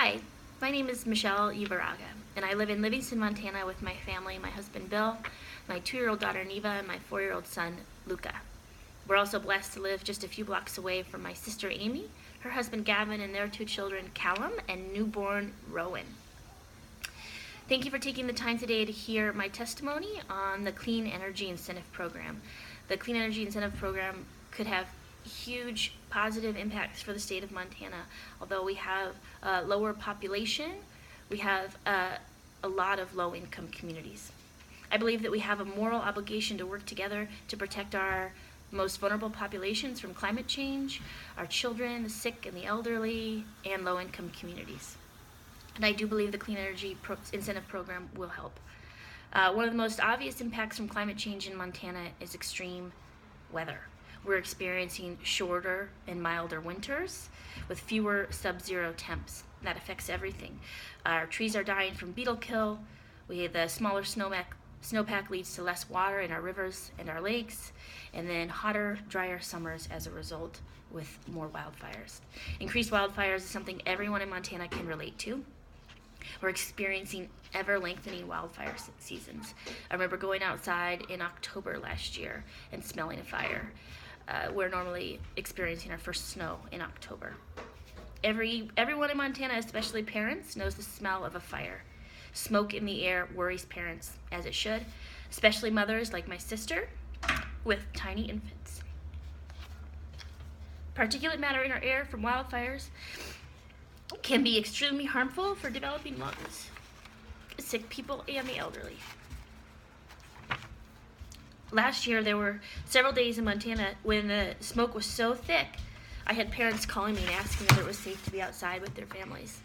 Hi, my name is Michelle Uvaraga, and I live in Livingston, Montana with my family, my husband Bill, my 2-year-old daughter Neva, and my 4-year-old son Luca. We're also blessed to live just a few blocks away from my sister Amy, her husband Gavin, and their 2 children Callum and newborn Rowan. Thank you for taking the time today to hear my testimony on the Clean Energy Incentive Program. The Clean Energy Incentive Program could have huge positive impacts for the state of Montana. Although we have a lower population, we have a lot of low-income communities. I believe that we have a moral obligation to work together to protect our most vulnerable populations from climate change, our children, the sick and the elderly, and low-income communities. And I do believe the Clean Energy Incentive Program will help. One of the most obvious impacts from climate change in Montana is extreme weather. We're experiencing shorter and milder winters with fewer sub-zero temps. That affects everything. Our trees are dying from beetle kill. The smaller snowpack leads to less water in our rivers and our lakes, and then hotter, drier summers as a result with more wildfires. Increased wildfires is something everyone in Montana can relate to. We're experiencing ever-lengthening wildfire seasons. I remember going outside in October last year and smelling a fire. We're normally experiencing our first snow in October. Everyone in Montana, especially parents, knows the smell of a fire. Smoke in the air worries parents, as it should, especially mothers like my sister with tiny infants. Particulate matter in our air from wildfires can be extremely harmful for developing lungs, sick people, and the elderly. Last year, there were several days in Montana when the smoke was so thick, I had parents calling me and asking whether it was safe to be outside with their families.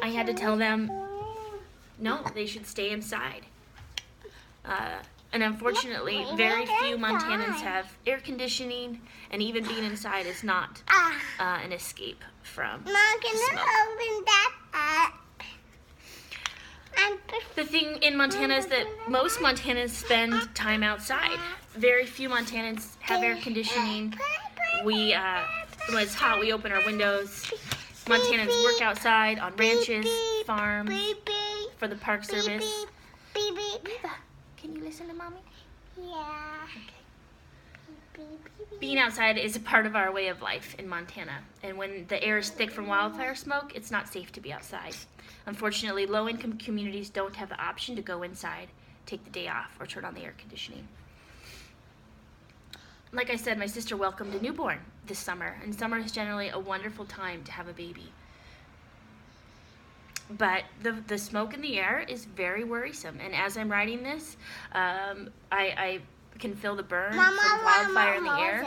I had to tell them, no, they should stay inside. And unfortunately, very few Montanans have air conditioning, and even being inside is not an escape from smoke. Open that up? The thing in Montana is that most Montanans spend time outside. Very few Montanans have air conditioning. When it's hot, we open our windows. Montanans work outside on ranches, farms, for the Park Service. Neva, can you listen to Mommy? Yeah. Okay. Being outside is a part of our way of life in Montana, and when the air is thick from wildfire smoke, it's not safe to be outside. Unfortunately, low-income communities don't have the option to go inside, take the day off, or turn on the air conditioning. Like I said, my sister welcomed a newborn this summer, and summer is generally a wonderful time to have a baby. But the smoke in the air is very worrisome, and as I'm writing this, I can feel the burn from wildfire in the air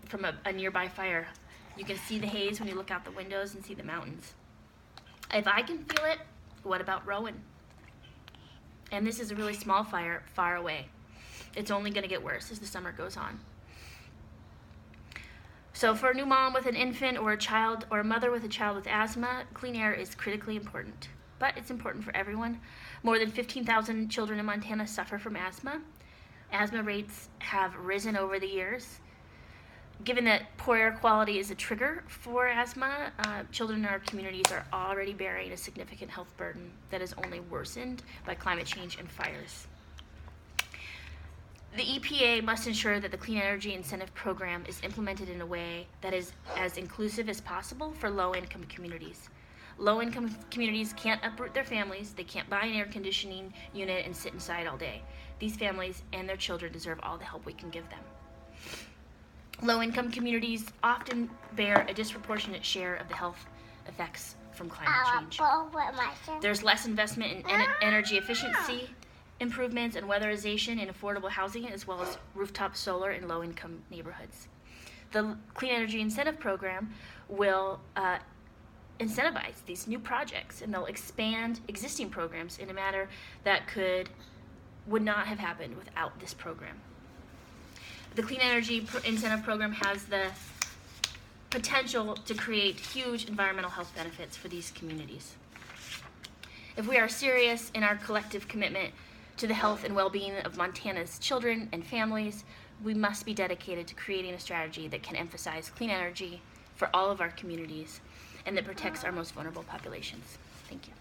from a nearby fire. You can see the haze when you look out the windows and see the mountains. If I can feel it, what about Rowan? And this is a really small fire far away. It's only going to get worse as the summer goes on. So for a new mom with an infant or a child, or a mother with a child with asthma, clean air is critically important. But it's important for everyone. More than 15,000 children in Montana suffer from asthma. Asthma rates have risen over the years. Given that poor air quality is a trigger for asthma, children in our communities are already bearing a significant health burden that is only worsened by climate change and fires. The EPA must ensure that the Clean Energy Incentive Program is implemented in a way that is as inclusive as possible for low-income communities. Low-income communities can't uproot their families, they can't buy an air conditioning unit and sit inside all day. These families and their children deserve all the help we can give them. Low-income communities often bear a disproportionate share of the health effects from climate change. There's less investment in energy efficiency improvements and weatherization in affordable housing, as well as rooftop solar in low-income neighborhoods. The Clean Energy Incentive Program will incentivize these new projects, and they'll expand existing programs in a manner that would not have happened without this program. The Clean Energy Incentive Program has the potential to create huge environmental health benefits for these communities. If we are serious in our collective commitment to the health and well-being of Montana's children and families, we must be dedicated to creating a strategy that can emphasize clean energy, for all of our communities and that protects our most vulnerable populations. Thank you.